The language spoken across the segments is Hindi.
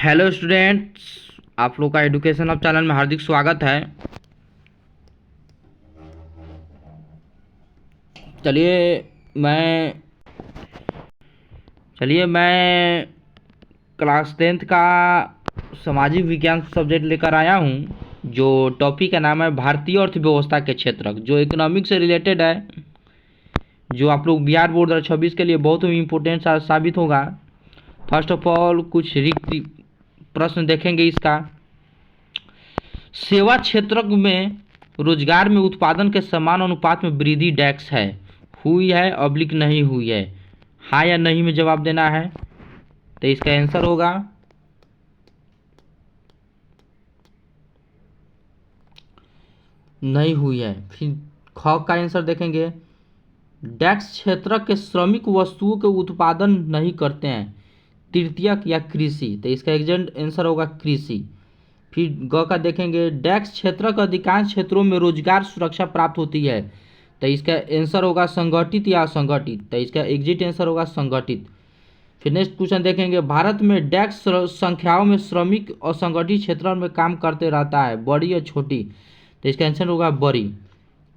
हेलो स्टूडेंट्स, आप लोग का एजुकेशन अब चैनल में हार्दिक स्वागत है। चलिए मैं चलिए मैं क्लास 10th का सामाजिक विज्ञान सब्जेक्ट लेकर आया हूँ, जो टॉपिक का नाम है भारतीय अर्थव्यवस्था के क्षेत्रक, जो इकोनॉमिक से रिलेटेड है, जो आप लोग बिहार बोर्ड 2026 के लिए बहुत ही इम्पोर्टेंट साबित होगा। फर्स्ट ऑफ ऑल कुछ रिक्त प्रश्न देखेंगे इसका। सेवा क्षेत्र में रोजगार में उत्पादन के समान अनुपात में वृद्धि डैक्स है, हुई है ऑब्लिक नहीं हुई है, हाँ या नहीं में जवाब देना है। तो इसका आंसर होगा नहीं हुई है। फिर ख का आंसर देखेंगे, डैक्स क्षेत्र के श्रमिक वस्तुओं के उत्पादन नहीं करते हैं, तृतीयक या कृषि। तो इसका एग्जैक्ट आंसर होगा कृषि। फिर ग का देखेंगे, डैक्स क्षेत्र के अधिकांश क्षेत्रों में रोजगार सुरक्षा प्राप्त होती है। तो इसका आंसर होगा संगठित या असंगठित। तो इसका एग्जिट आंसर होगा संगठित। फिर नेक्स्ट क्वेश्चन देखेंगे, भारत में डैक्स संख्याओं में श्रमिक असंगठित क्षेत्र में काम करते रहता है, बड़ी या छोटी। तो इसका आंसर होगा बड़ी।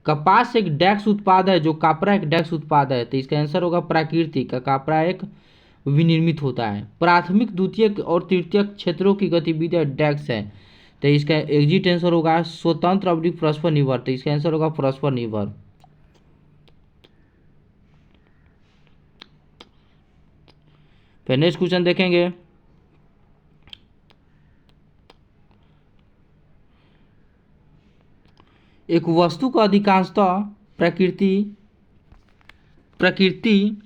कपास एक डैक्स उत्पाद है, जो कापरा एक डैक्स उत्पाद है। तो इसका आंसर होगा प्राकृतिक। कापरा एक विनिर्मित होता है। प्राथमिक द्वितीयक और तृतीयक क्षेत्रों की गतिविधियां डैक्स है। तो इसका एग्जिट आंसर होगा स्वतंत्र अवधि परस्पर निर्भर। तो इसका आंसर होगा परस्पर निर्भर। फिर नेक्स्ट क्वेश्चन देखेंगे, एक वस्तु का अधिकांशतः प्रकृति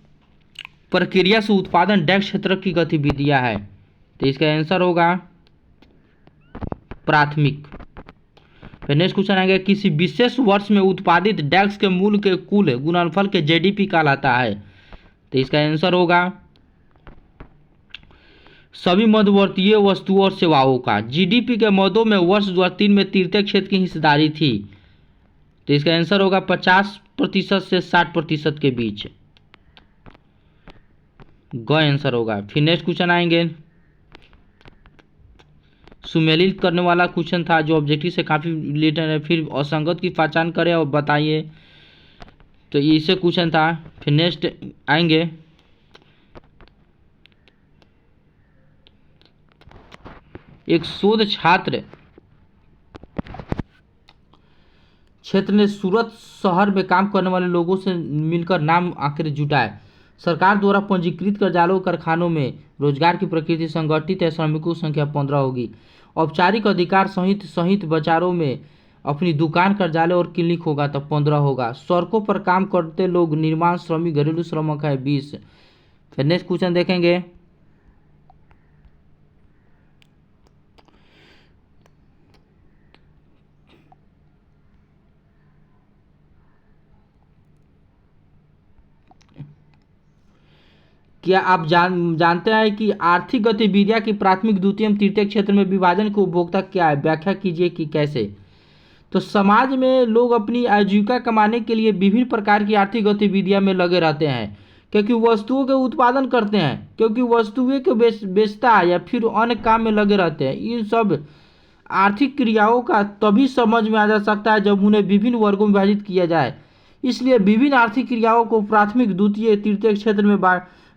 प्रक्रिया से उत्पादन डैक्स क्षेत्र की गतिविधियां है। तो इसका आंसर होगा प्राथमिक। फिर नेक्स्ट क्वेश्चन आएगा, किसी विशेष वर्ष में उत्पादित डैक्स के मूल्य के कुल गुणनफल के जीडीपी कहलाता है। तो इसका आंसर होगा सभी मध्यवर्तीय वस्तुओं और सेवाओं का। जीडीपी के मदों में वर्ष 2003 में तृतीय क्षेत्र की हिस्सेदारी थी। तो इसका आंसर होगा 50% से 60% के बीच। ग आंसर होगा। फिर नेक्स्ट क्वेश्चन आएंगे, सुमेलित करने वाला क्वेश्चन था, जो ऑब्जेक्टिव से काफी रिलेटेड है। फिर असंगत की पहचान करें और बताइए, तो इससे क्वेश्चन था। फिर नेक्स्ट आएंगे, एक शोध छात्र क्षेत्र ने सूरत शहर में काम करने वाले लोगों से मिलकर नाम आंकड़े जुटाए। सरकार द्वारा पंजीकृत करजालों कारखानों में रोजगार की प्रकृति संगठित है, श्रमिकों की संख्या 15 होगी। औपचारिक अधिकार सहित बाजारों में अपनी दुकान, कार्यालय और क्लिनिक होगा तो 15 होगा। सड़कों पर काम करते लोग, निर्माण श्रमिक, घरेलू श्रमिक है 20। फिर नेक्स्ट क्वेश्चन देखेंगे, क्या आप जानते हैं कि आर्थिक गतिविधियां की प्राथमिक, द्वितीय, तृतीय क्षेत्र में विभाजन के उपभोक्ता क्या है? व्याख्या कीजिए कि कैसे। तो समाज में लोग अपनी आजीविका कमाने के लिए विभिन्न प्रकार की आर्थिक गतिविधियां में लगे रहते हैं, क्योंकि वस्तुओं के उत्पादन करते हैं, क्योंकि वस्तुएं के बेचता है, या फिर अन्य काम में लगे रहते हैं। इन सब आर्थिक क्रियाओं का तभी समझ में आ जा सकता है जब उन्हें विभिन्न वर्गों में विभाजित किया जाए। इसलिए विभिन्न आर्थिक क्रियाओं को प्राथमिक, द्वितीय, तृतीय क्षेत्र में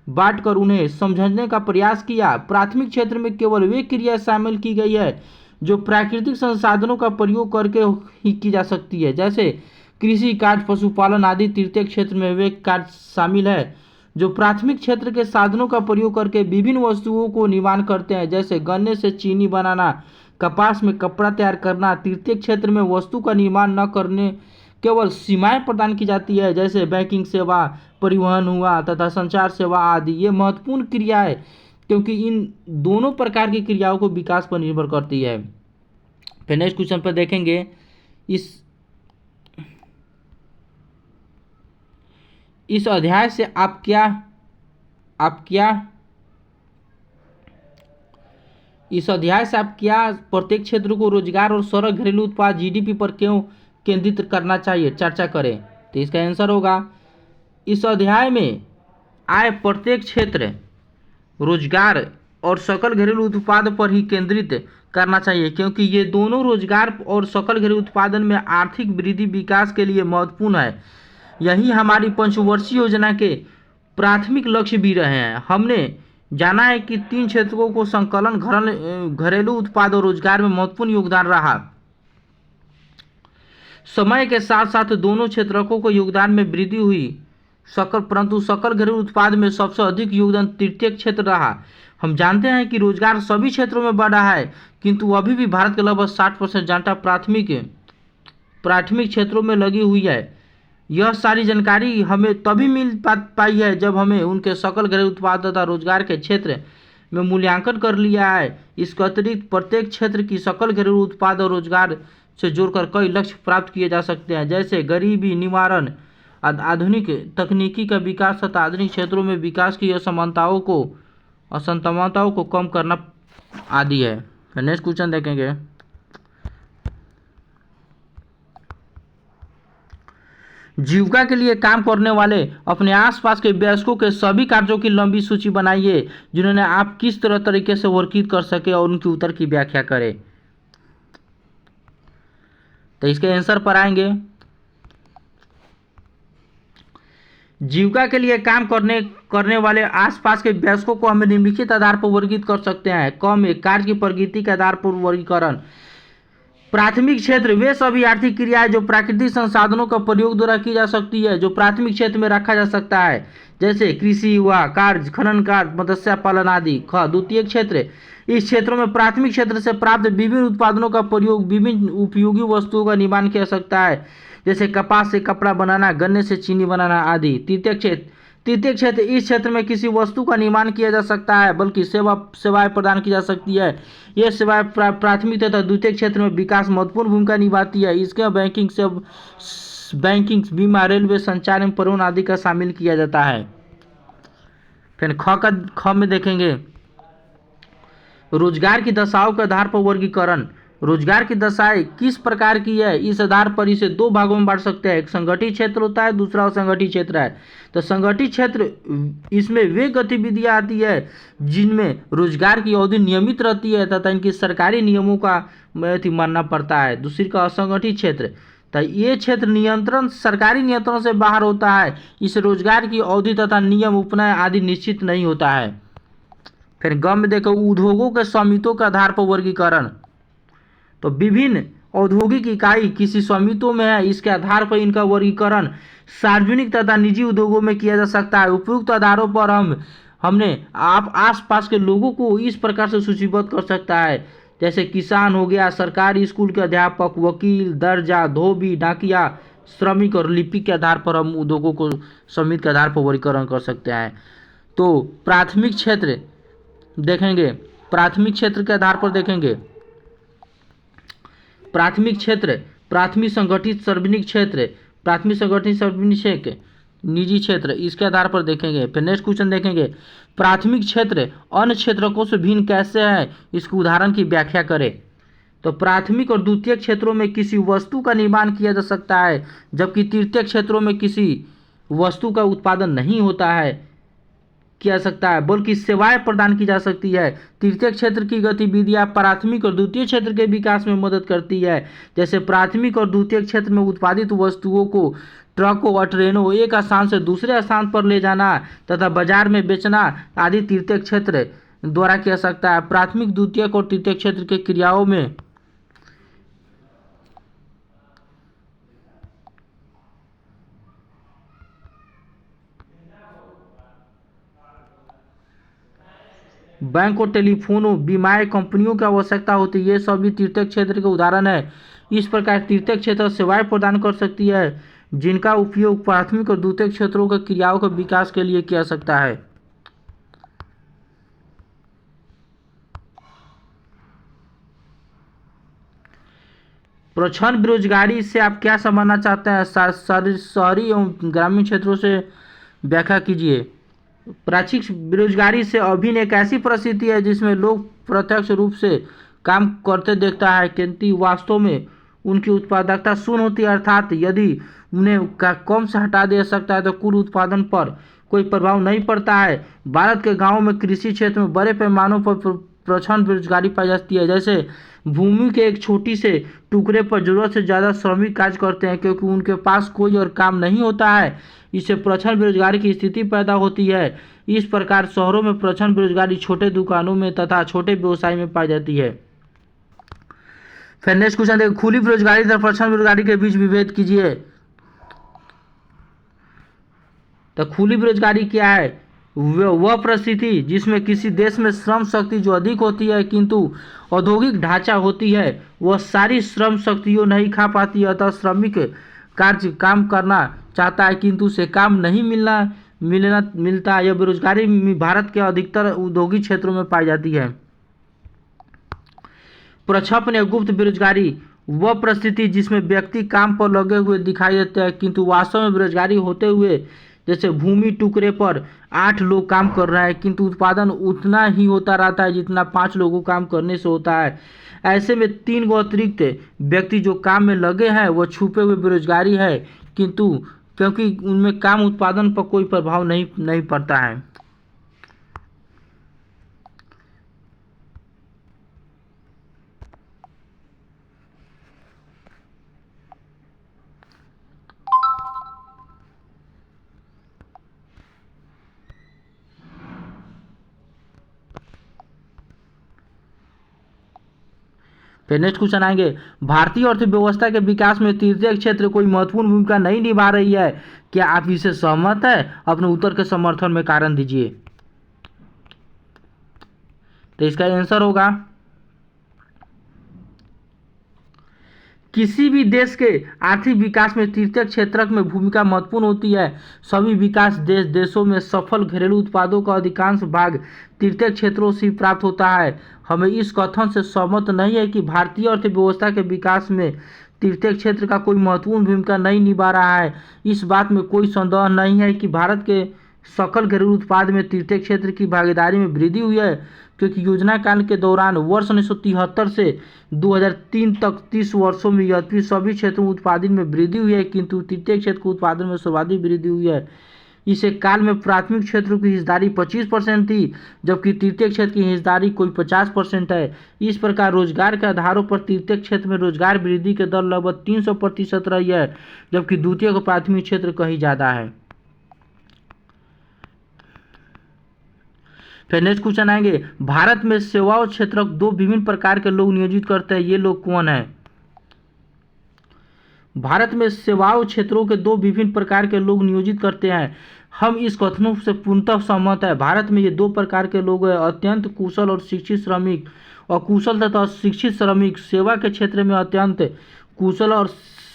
बांटकर उन्हें समझने का प्रयास किया। प्राथमिक क्षेत्र में केवल वे क्रिया शामिल की गई है जो प्राकृतिक संसाधनों का प्रयोग करके ही की जा सकती है, जैसे कृषि कार्य, पशुपालन आदि। तृतीय क्षेत्र में वे कार्य शामिल है जो प्राथमिक क्षेत्र के साधनों का प्रयोग करके विभिन्न वस्तुओं को निर्माण करते हैं, जैसे गन्ने से चीनी बनाना, कपास में कपड़ा तैयार करना। तृतीय क्षेत्र में वस्तु का निर्माण न करने केवल सीमाएं प्रदान की जाती है, जैसे बैंकिंग सेवा, परिवहन हुआ तथा संचार सेवा आदि। ये महत्वपूर्ण क्रिया है क्योंकि इन दोनों प्रकार की क्रियाओं को विकास पर निर्भर करती है। फिर नेक्स्ट क्वेश्चन पर देखेंगे, इस अध्याय से आप क्या प्रत्येक क्षेत्र को रोजगार और सड़क, घरेलू उत्पाद, जीडीपी पर क्यों केंद्रित करना चाहिए, चर्चा करें। तो इसका आंसर होगा, इस अध्याय में आय प्रत्येक क्षेत्र, रोजगार और सकल घरेलू उत्पाद पर ही केंद्रित करना चाहिए, क्योंकि ये दोनों रोजगार और सकल घरेलू उत्पादन में आर्थिक वृद्धि विकास के लिए महत्वपूर्ण है। यही हमारी पंचवर्षीय योजना के प्राथमिक लक्ष्य भी रहे हैं। हमने जाना है कि 3 क्षेत्रों को संकलन घरेलू उत्पाद और रोजगार में महत्वपूर्ण योगदान रहा। समय के साथ साथ दोनों क्षेत्रों को योगदान में वृद्धि हुई, परंतु सकल घरेलू उत्पाद में सबसे अधिक योगदान तृतीय क्षेत्र रहा। हम जानते हैं कि रोजगार सभी क्षेत्रों में बढ़ रहा है, किंतु अभी भी भारत के लगभग 60% जनता प्राथमिक क्षेत्रों में लगी हुई है। यह सारी जानकारी हमें तभी मिल पाई है जब हमें उनके सकल घरेलू उत्पाद तथा रोजगार के क्षेत्र में मूल्यांकन कर लिया है। इसके अतिरिक्त प्रत्येक क्षेत्र की सकल घरेलू उत्पाद और रोजगार से जोड़कर कई लक्ष्य प्राप्त किए जा सकते हैं, जैसे गरीबी निवारण, आधुनिक तकनीकी का विकास तथा आधुनिक क्षेत्रों में विकास की असमानताओं को कम करना आदि है। नेक्स्ट क्वेश्चन देखेंगे। जीविका के लिए काम करने वाले अपने आसपास के वयस्कों के सभी कार्यों की लंबी सूची बनाइए जिन्होंने आप किस तरीके से वर्गीकृत कर सके और उनके उत्तर की व्याख्या करें। तो इसके आंसर पर आएंगे। जीविका के लिए काम करने वाले आसपास के वयस्कों को हम निम्नलिखित आधार पर वर्गीकृत कर सकते हैं। क में कार्य की प्रकृति के आधार पर वर्गीकरण। प्राथमिक क्षेत्र वे सभी आर्थिक क्रियाएं जो प्राकृतिक संसाधनों का प्रयोग द्वारा की जा सकती है, जो प्राथमिक क्षेत्र में रखा जा सकता है, जैसे कृषि हुआ, कार्य, खनन कार्य, मत्स्य पालन आदि। ख द्वितीय क्षेत्र इस क्षेत्रों में प्राथमिक क्षेत्र से प्राप्त विभिन्न उत्पादनों का प्रयोग विभिन्न उपयोगी वस्तुओं का निर्माण किया जा सकता है, जैसे कपास से कपड़ा बनाना, गन्ने से चीनी बनाना आदि। तृतीय क्षेत्र इस क्षेत्र में किसी वस्तु का निर्माण किया जा सकता है बल्कि सेवाएं प्रदान की जा सकती है। यह सेवाएं प्राथमिक तथा द्वितीय क्षेत्र में विकास महत्वपूर्ण भूमिका निभाती है। इसके बैंकिंग, बीमा, रेलवे, संचार एवं परिवहन आदि का शामिल किया जाता है। फिर ख में देखेंगे रोजगार की दशाओं के आधार पर वर्गीकरण। रोजगार की दशाएं किस प्रकार की है, इस आधार पर इसे 2 भागों में बांट सकते हैं। एक संगठित क्षेत्र होता है, दूसरा असंगठित क्षेत्र है। तो संगठित क्षेत्र इसमें वे गतिविधियां आती है जिनमें रोजगार की अवधि नियमित रहती है तथा इनकी सरकारी नियमों का मानना पड़ता है। दूसरी का असंगठित क्षेत्र, तो ये क्षेत्र सरकारी नियंत्रण से बाहर होता है। इस रोजगार की अवधि तथा नियम, उपनय आदि निश्चित नहीं होता है। फिर ग में देखो उद्योगों के स्वामित्व के आधार पर वर्गीकरण। तो विभिन्न औद्योगिक इकाई किसी स्वामित्व में है, इसके आधार पर इनका वर्गीकरण सार्वजनिक तथा निजी उद्योगों में किया जा सकता है। उपयुक्त आधारों पर हमने आसपास के लोगों को इस प्रकार से सूचीबद्ध कर सकता है, जैसे किसान हो गया, सरकारी स्कूल के अध्यापक, वकील, दर्जा, धोबी, डाकिया, श्रमिक और लिपिक के आधार पर हम उद्योगों को स्वामित्व के आधार पर वर्गीकरण कर सकते हैं। तो प्राथमिक क्षेत्र देखेंगे, प्राथमिक क्षेत्र के आधार पर देखेंगे प्राथमिक क्षेत्र, प्राथमिक संगठित सार्वजनिक क्षेत्र, प्राथमिक संगठित सार्वजनिक क्षेत्र, निजी क्षेत्र, इसके आधार पर देखेंगे। फिर नेक्स्ट क्वेश्चन देखेंगे प्राथमिक क्षेत्र अन्य क्षेत्रों से भिन्न कैसे है, इसके उदाहरण की व्याख्या करें। तो प्राथमिक और द्वितीय क्षेत्रों में किसी वस्तु का निर्माण किया जा सकता है, जबकि तृतीय क्षेत्रों में किसी वस्तु का उत्पादन नहीं होता है किया सकता है बल्कि सेवाएं प्रदान की जा सकती है। तृतीय क्षेत्र की गतिविधियां प्राथमिक और द्वितीय क्षेत्र के विकास में मदद करती है, जैसे प्राथमिक और द्वितीय क्षेत्र में उत्पादित वस्तुओं को ट्रकों और ट्रेनों एक स्थान से दूसरे स्थान पर ले जाना तथा बाजार में बेचना आदि तृतीय क्षेत्र द्वारा किया सकता है। प्राथमिक, द्वितीय और तृतीय क्षेत्र के क्रियाओं में बैंक और टेलीफोनों, बीमाएं कंपनियों की आवश्यकता होती है, ये सभी तृतीय क्षेत्र के उदाहरण है। इस प्रकार तृतीय क्षेत्र सेवाएं प्रदान कर सकती है जिनका उपयोग प्राथमिक और द्वितीय क्षेत्रों के क्रियाओं के विकास के लिए किया सकता है। प्रच्छन्न बेरोजगारी से आप क्या समझना चाहते हैं, शहरी एवं ग्रामीण क्षेत्रों से व्याख्या कीजिए। प्राचिक बेरोजगारी से अभिन्न एक ऐसी परिस्थिति है जिसमें लोग प्रत्यक्ष रूप से काम करते देखता है किंतु वास्तव में उनकी उत्पादकता शून्य होती है, अर्थात यदि उन्हें कम से हटा दिया सकता है तो कुल उत्पादन पर कोई प्रभाव नहीं पड़ता है। भारत के गाँवों में कृषि क्षेत्र में बड़े पैमानों पर प्रचंड बेरोजगारी पाई जाती है। जैसे भूमि के एक छोटी से टुकड़े पर जरूरत से ज़्यादा श्रमिक कार्य करते हैं क्योंकि उनके पास कोई और काम नहीं होता है। इससे प्रचंड बेरोजगारी की स्थिति पैदा होती है। इस प्रकार शहरों में प्रचंड बेरोजगारी छोटे दुकानों में तथा छोटे व्यवसाय में पाई जाती है। फिर नेक्स्ट क्वेश्चन देखिए, खुली बेरोजगारी तथा प्रचंड बेरोजगारी के बीच विभेद कीजिए। तो खुली बेरोजगारी क्या है? वह परिस्थिति जिसमें किसी देश में श्रम शक्ति जो अधिक होती है किंतु औद्योगिक ढांचा होती है वह सारी श्रम शक्तियों नहीं खा पाती है, अतः श्रमिक कार्य काम करना चाहता है किंतु उसे काम नहीं मिलता। यह बेरोजगारी भारत के अधिकतर औद्योगिक क्षेत्रों में पाई जाती है। प्रक्षेपण या गुप्त बेरोजगारी वह परिस्थिति जिसमें व्यक्ति काम पर लगे हुए दिखाई देते हैं किंतु वास्तव में बेरोजगारी होते हुए, जैसे भूमि टुकड़े पर 8 लोग काम कर रहे हैं किंतु उत्पादन उतना ही होता रहता है जितना 5 लोगों काम करने से होता है। ऐसे में 3 गो अतिरिक्त व्यक्ति जो काम में लगे हैं वह छुपे हुए बेरोजगारी है किंतु क्योंकि उनमें काम उत्पादन पर कोई प्रभाव नहीं पड़ता है। फिर नेक्स्ट क्वेश्चन आएंगे, भारतीय अर्थव्यवस्था के विकास में तृतीय क्षेत्र कोई महत्वपूर्ण भूमिका नहीं निभा रही है, क्या आप इससे सहमत है? अपने उत्तर के समर्थन में कारण दीजिए। तो इसका आंसर होगा, किसी भी देश के आर्थिक विकास में तृतीय क्षेत्र में भूमिका महत्वपूर्ण होती है। सभी विकास देशों में सफल घरेलू उत्पादों का अधिकांश भाग तृतीय क्षेत्रों से प्राप्त होता है। हमें इस कथन से सहमत नहीं है कि भारतीय अर्थव्यवस्था के विकास में तृतीय क्षेत्र का कोई महत्वपूर्ण भूमिका नहीं निभा रहा है। इस बात में कोई संदेह नहीं है कि भारत के सकल घरेलू उत्पाद में तृतीय क्षेत्र की भागीदारी में वृद्धि हुई है क्योंकि योजना काल के दौरान वर्ष 1973 से 2003 तक 30 वर्षों में यद्यपि सभी क्षेत्रों में उत्पादन में वृद्धि हुई है किंतु तृतीय क्षेत्र के उत्पादन में सर्वाधिक वृद्धि हुई है। इस काल में प्राथमिक क्षेत्रों की हिस्सेदारी 25% थी जबकि तृतीय क्षेत्र की हिस्सेदारी कोई 50% है। इस प्रकार रोजगार के आधारों पर तृतीय क्षेत्र में रोजगार वृद्धि के दर लगभग 300% रही है जबकि द्वितीय को प्राथमिक क्षेत्र कहीं ज़्यादा है। फिर नेक्स्ट क्वेश्चन आएंगे, भारत में सेवाओं क्षेत्र 2 विभिन्न प्रकार के लोग नियोजित करते हैं, ये लोग कौन है? भारत में सेवाओं क्षेत्रों के 2 विभिन्न प्रकार के लोग नियोजित करते हैं। हम इस कथनों से पूर्णतः सहमत है। भारत में ये 2 प्रकार के लोग हैं, अत्यंत कुशल और शिक्षित श्रमिक। और कुशल तथा शिक्षित श्रमिक सेवा के क्षेत्र में अत्यंत कुशल और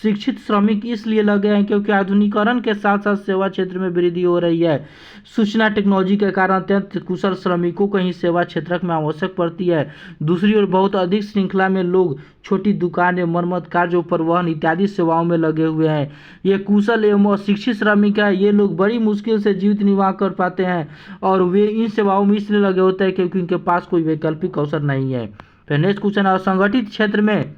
शिक्षित श्रमिक इसलिए लगे हैं क्योंकि आधुनिकीकरण के साथ साथ सेवा क्षेत्र में वृद्धि हो रही है। सूचना टेक्नोलॉजी के कारण अत्यंत कुशल श्रमिकों को ही सेवा क्षेत्र में आवश्यक पड़ती है। दूसरी ओर बहुत अधिक श्रृंखला में लोग छोटी दुकानें, मरम्मत कार्य, परिवहन इत्यादि सेवाओं में लगे हुए हैं। ये कुशल एवं शिक्षित श्रमिक है। ये लोग बड़ी मुश्किल से जीवित निर्वाह कर पाते हैं और वे इन सेवाओं में इसलिए लगे होते हैं क्योंकि उनके पास कोई वैकल्पिक अवसर नहीं है। फिर नेक्स्ट क्वेश्चन, असंगठित क्षेत्र में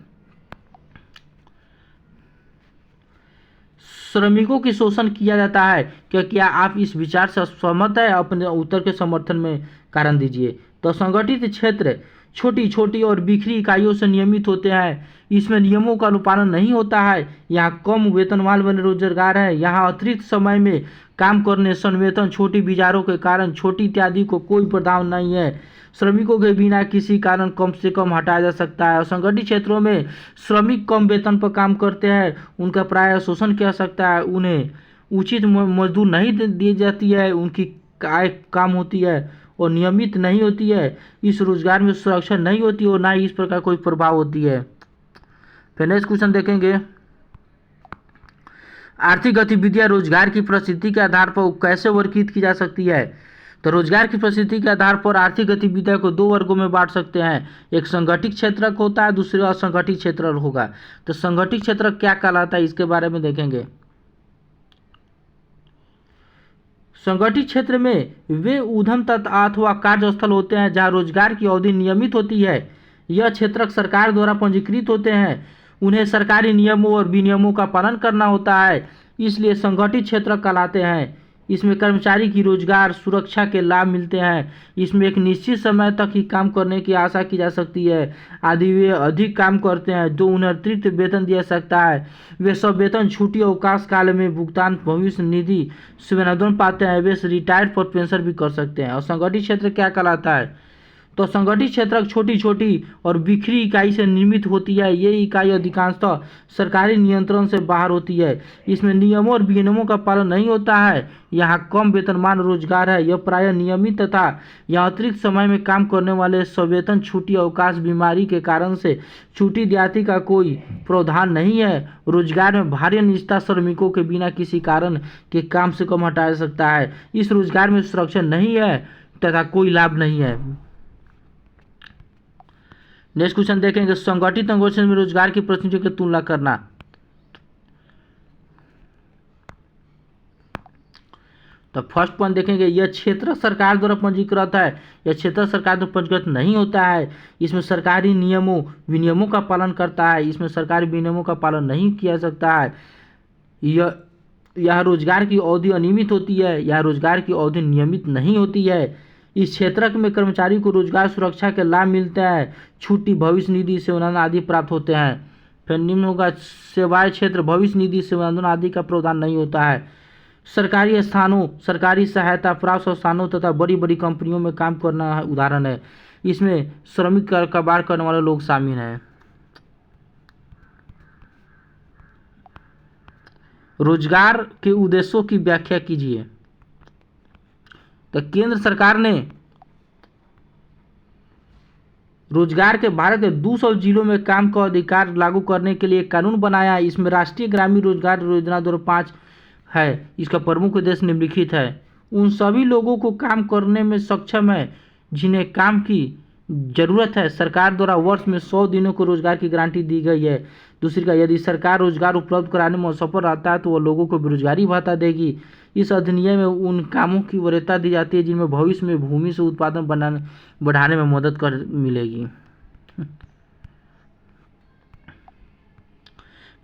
श्रमिकों की शोषण किया जाता है, क्या आप इस विचार से सहमत है? अपने उत्तर के समर्थन में कारण दीजिए। तो संगठित क्षेत्र छोटी छोटी और बिखरी इकाइयों से नियमित होते हैं। इसमें नियमों का अनुपालन नहीं होता है। यहाँ कम वेतन वाले रोजगार है। यहाँ अतिरिक्त समय में काम करने, संवेतन, छोटी विचारों के कारण छोटी इत्यादि को कोई प्रावधान नहीं है। श्रमिकों के बिना किसी कारण कम से कम हटाया जा सकता है। असंगठित क्षेत्रों में श्रमिक कम वेतन पर काम करते हैं, उनका प्रायः शोषण किया सकता है, उन्हें उचित मजदूर नहीं दी जाती है, उनकी आय कम होती है और नियमित नहीं होती है। इस रोजगार में सुरक्षा नहीं होती और ना ही इस प्रकार कोई प्रभाव होती है। फिर नेक्स्ट क्वेश्चन देखेंगे, आर्थिक गतिविधियां रोजगार की परिस्थिति के आधार पर कैसे वर्गीकृत की जा सकती है? तो रोजगार की परिस्थिति के आधार पर आर्थिक गतिविधियों को 2 वर्गों में बांट सकते हैं। एक संगठित क्षेत्र होता है, दूसरा असंगठित क्षेत्र होगा। तो संगठित क्षेत्र क्या कहलाता है इसके बारे में देखेंगे। संगठित क्षेत्र में वे उद्यम तत्व अथवा कार्यस्थल होते हैं जहां रोजगार की अवधि नियमित होती है। यह क्षेत्र सरकार द्वारा पंजीकृत होते हैं। उन्हें सरकारी नियमों और विनियमों का पालन करना होता है, इसलिए संगठित क्षेत्र कहलाते हैं। इसमें कर्मचारी की रोजगार सुरक्षा के लाभ मिलते हैं। इसमें एक निश्चित समय तक ही काम करने की आशा की जा सकती है। यदि वे अधिक काम करते हैं तो उन्हें अतिरिक्त वेतन दिया सकता है। वे सब वेतन छुट्टी अवकाश काल में भुगतान भविष्य निधि से वेतन पाते हैं। वे रिटायर्ड पर पेंशन भी कर सकते हैं। और संगठित क्षेत्र क्या कहलाता है? तो संगठित क्षेत्र छोटी छोटी और बिखरी इकाई से निर्मित होती है। ये इकाई अधिकांशतः सरकारी नियंत्रण से बाहर होती है। इसमें नियमों और विनियमों का पालन नहीं होता है। यहाँ कम वेतनमान रोजगार है। यह प्रायः नियमित तथा यहाँ अतिरिक्त समय में काम करने वाले सवेतन छुट्टी अवकाश बीमारी के कारण से छुट्टी इत्यादि का कोई प्रावधान नहीं है। रोजगार में भारी अनिश्चितता श्रमिकों के बिना किसी कारण के काम से कम हटाया जा सकता है। इस रोजगार में सुरक्षा नहीं है तथा कोई लाभ नहीं है। नेक्स्ट क्वेश्चन देखेंगे, संगठित अंगों में रोजगार की परिस्थितियों की तुलना करना। तो फर्स्ट पॉइंट देखेंगे, यह क्षेत्र सरकार द्वारा पंजीकृत है। यह क्षेत्र सरकार द्वारा पंजीकृत नहीं होता है। इसमें सरकारी नियमों विनियमों का पालन करता है। इसमें सरकारी विनियमों का पालन नहीं किया सकता है। यह रोजगार की अवधि अनियमित होती है। यह रोजगार की अवधि नियमित नहीं होती है। इस क्षेत्र में कर्मचारी को रोजगार सुरक्षा के लाभ मिलते हैं। छुट्टी भविष्य निधि सेवानिवृत्ति आदि प्राप्त होते हैं। फिर निम्न होगा, सेवाएं क्षेत्र भविष्य निधि सेवानिवृत्ति आदि का प्रावधान नहीं होता है। सरकारी स्थानों सरकारी सहायता प्राप्त संस्थानों तथा बड़ी बड़ी कंपनियों में काम करना उदाहरण है। इसमें श्रमिक कारोबार करने वाले लोग शामिल हैं। रोजगार के उद्देश्यों की व्याख्या कीजिए। तो केंद्र सरकार ने रोजगार के भारत के 200 जिलों में काम का अधिकार लागू करने के लिए कानून बनाया। इसमें राष्ट्रीय ग्रामीण रोजगार योजना 2005 है। इसका प्रमुख उद्देश्य निम्नलिखित है। उन सभी लोगों को काम करने में सक्षम है जिन्हें काम की जरूरत है। सरकार द्वारा वर्ष में 100 दिनों को रोजगार की गारंटी दी गई है। दूसरी का, यदि सरकार रोजगार उपलब्ध कराने में असफल रहता है तो वह लोगों को बेरोजगारी भत्ता देगी। इस अधिनियम में उन कामों की वरीयता दी जाती है जिनमें भविष्य में भूमि से उत्पादन बढ़ाने में मदद कर मिलेगी।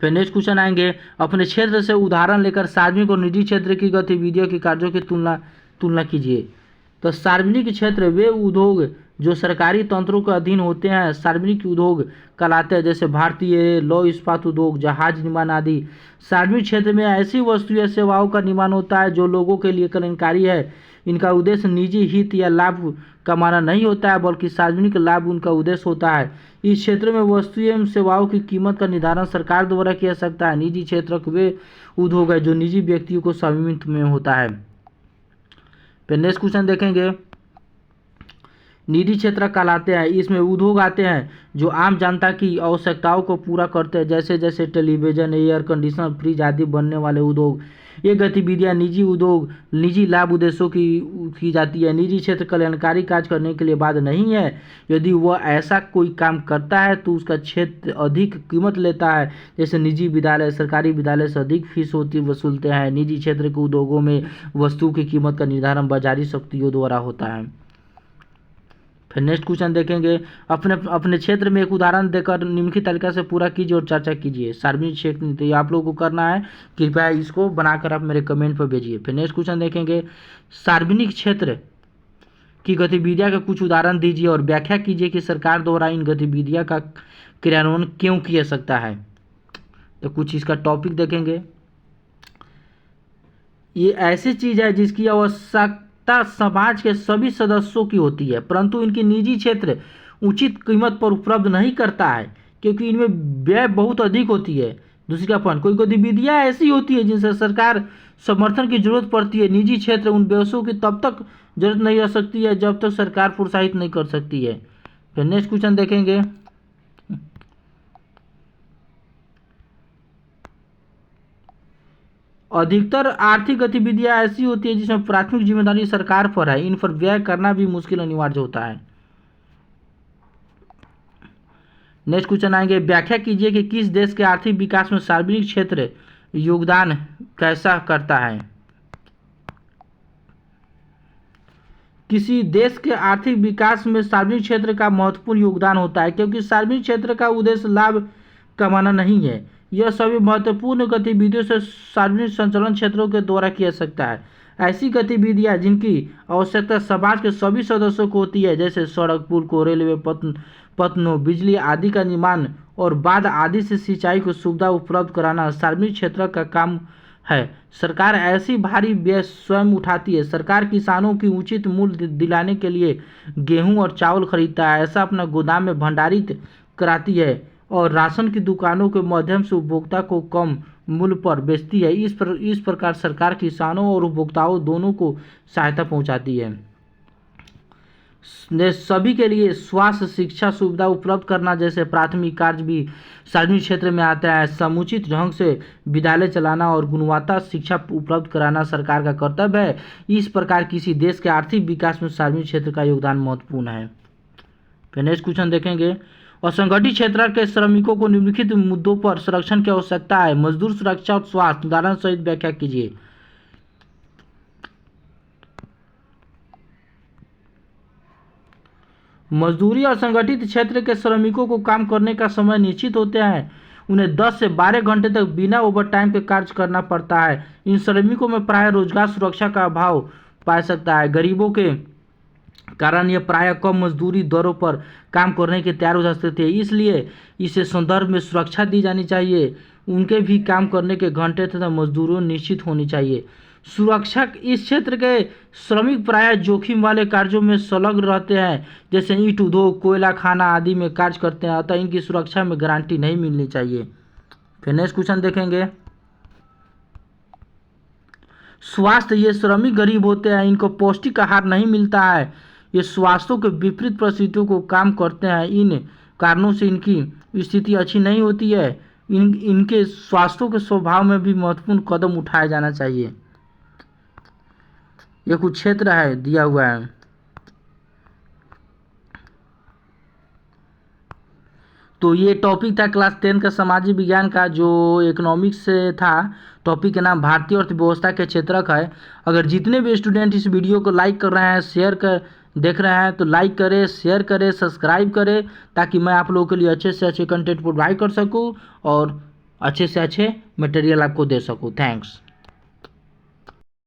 फिर नेक्स्ट क्वेश्चन आएंगे, अपने क्षेत्र से उदाहरण लेकर सार्वजनिक और निजी क्षेत्र की गतिविधियों के कार्यों की तुलना कीजिए। तो सार्वजनिक क्षेत्र वे उद्योग जो सरकारी तंत्रों के अधीन होते हैं सार्वजनिक उद्योग कहलाते हैं, जैसे भारतीय लौह इस्पात उद्योग, जहाज निर्माण आदि। सार्वजनिक क्षेत्र में ऐसी वस्तु या सेवाओं का निर्माण होता है जो लोगों के लिए कल्याणकारी है। इनका उद्देश्य निजी हित या लाभ कमाना नहीं होता है बल्कि सार्वजनिक लाभ उनका उद्देश्य होता है। इस क्षेत्र में वस्तु एवं सेवाओं की कीमत का निर्धारण सरकार द्वारा किया जा सकता है। निजी क्षेत्र वे उद्योग है जो निजी व्यक्तियों को स्वामित्व में होता है। फिर नेक्स्ट क्वेश्चन देखेंगे, निजी क्षेत्र कहलाते हैं। इसमें उद्योग आते हैं जो आम जनता की आवश्यकताओं को पूरा करते हैं, जैसे जैसे टेलीविजन, एयर कंडीशनर, फ्रिज आदि बनने वाले उद्योग। ये गतिविधियां निजी उद्योग निजी लाभ उद्देश्यों की जाती है। निजी क्षेत्र कल्याणकारी कार्य करने के लिए बाध्य नहीं है। यदि वह ऐसा कोई काम करता है तो उसका क्षेत्र अधिक कीमत लेता है, जैसे निजी विद्यालय सरकारी विद्यालय से अधिक फीस वसूलते हैं। निजी क्षेत्र के उद्योगों में वस्तु की कीमत का निर्धारण बाजारी शक्तियों द्वारा होता है। फिर नेक्स्ट क्वेश्चन देखेंगे, अपने क्षेत्र में एक उदाहरण देकर निम्नलिखित तालिका से पूरा कीजिए और चर्चा कीजिए। सार्वजनिक क्षेत्र तो ये आप लोगों को करना है, कृपया इसको बनाकर आप मेरे कमेंट पर भेजिए। फिर नेक्स्ट क्वेश्चन देखेंगे, सार्वजनिक क्षेत्र की गतिविधियां का कुछ उदाहरण दीजिए और व्याख्या कीजिए कि सरकार द्वारा इन गतिविधियां का क्रियान्वयन क्यों किया सकता है। तो कुछ इसका टॉपिक देखेंगे। ये ऐसी चीज है जिसकी आवश्यकता समाज के सभी सदस्यों की होती है, परंतु इनकी निजी क्षेत्र उचित कीमत पर उपलब्ध नहीं करता है क्योंकि इनमें व्यय बहुत अधिक होती है। दूसरी का पॉइंट, कोई गतिविधियां ऐसी होती है जिनसे सरकार समर्थन की जरूरत पड़ती है। निजी क्षेत्र उन व्यवसायों की तब तक जरूरत नहीं रह सकती है जब तक सरकार प्रोत्साहित नहीं कर सकती है। फिर नेक्स्ट क्वेश्चन देखेंगे, अधिकतर आर्थिक गतिविधियां ऐसी होती है जिसमें प्राथमिक जिम्मेदारी सरकार पर है। इन पर व्यय करना भी मुश्किल अनिवार्य होता है। नेक्स्ट क्वेश्चन आएंगे, व्याख्या कीजिए कि किस देश के आर्थिक विकास में सार्वजनिक क्षेत्र योगदान कैसा करता है। किसी देश के आर्थिक विकास में सार्वजनिक क्षेत्र का महत्वपूर्ण योगदान होता है क्योंकि सार्वजनिक क्षेत्र का उद्देश्य लाभ कमाना नहीं है। यह सभी महत्वपूर्ण गतिविधियों से सार्वजनिक संचालन क्षेत्रों के द्वारा किया सकता है। ऐसी गतिविधियां जिनकी आवश्यकता समाज के सभी सदस्यों को होती है, जैसे सड़क, पुल को रेलवे पतनों, बिजली आदि का निर्माण और बांध आदि से सिंचाई को सुविधा उपलब्ध कराना सार्वजनिक क्षेत्र का काम है। सरकार ऐसी भारी व्यय स्वयं उठाती है। सरकार किसानों की उचित मूल्य दिलाने के लिए गेहूं और चावल खरीदता है, ऐसा अपना गोदाम में भंडारित कराती है और राशन की दुकानों के माध्यम से उपभोक्ता को कम मूल्य पर बेचती है। इस प्रकार सरकार किसानों और उपभोक्ताओं दोनों को सहायता पहुंचाती है। सभी के लिए स्वास्थ्य शिक्षा सुविधा उपलब्ध करना जैसे प्राथमिक कार्य भी सार्वजनिक क्षेत्र में आता है। समुचित ढंग से विद्यालय चलाना और गुणवत्ता शिक्षा उपलब्ध कराना सरकार का कर्तव्य है। इस प्रकार किसी देश के आर्थिक विकास में सार्वजनिक क्षेत्र का योगदान महत्वपूर्ण है। फिर नेक्स्ट क्वेश्चन देखेंगे, असंगठित क्षेत्र के श्रमिकों को निम्नलिखित मुद्दों पर संरक्षण की आवश्यकता है। मजदूर सुरक्षा और स्वास्थ्य, उदाहरण सहित व्याख्या कीजिए। मजदूरी और संगठित क्षेत्र के श्रमिकों को काम करने का समय निश्चित होते हैं। उन्हें 10 से 12 घंटे तक बिना ओवरटाइम के कार्य करना पड़ता है। इन श्रमिकों में प्रायः रोजगार सुरक्षा का अभाव पाया सकता है। गरीबों के कारण ये प्रायः कम मजदूरी दरों पर काम करने के तैयार हो सकते थे, इसलिए इसे संदर्भ में सुरक्षा दी जानी चाहिए। उनके भी काम करने के घंटे तथा मजदूरों निश्चित होनी चाहिए। सुरक्षा, इस क्षेत्र के श्रमिक प्रायः जोखिम वाले कार्यों में संलग्न रहते हैं, जैसे ईंट उद्योग, कोयला खाना आदि में कार्य करते हैं, अतः इनकी सुरक्षा में गारंटी नहीं मिलनी चाहिए। फिर नेक्स्ट क्वेश्चन देखेंगे, स्वास्थ्य, ये श्रमिक गरीब होते हैं, इनको पौष्टिक आहार नहीं मिलता है, ये स्वास्थ्य के विपरीत परिस्थितियों को काम करते हैं। इन कारणों से इनकी स्थिति अच्छी नहीं होती है। इनके स्वास्थ्य के स्वभाव में भी महत्वपूर्ण कदम उठाया जाना चाहिए। ये कुछ क्षेत्र है दिया हुआ है। तो ये टॉपिक था क्लास 10 का सामाजिक विज्ञान का, जो इकोनॉमिक्स से था। टॉपिक का नाम भारतीय अर्थव्यवस्था के क्षेत्रक है। अगर जितने भी स्टूडेंट इस वीडियो को लाइक कर रहे हैं, शेयर कर देख रहे हैं, तो लाइक करें, शेयर करें, सब्सक्राइब करें, ताकि मैं आप लोगों के लिए अच्छे से अच्छे कंटेंट प्रोवाइड कर सकूं और अच्छे से अच्छे मटेरियल आपको दे सकूं। थैंक्स।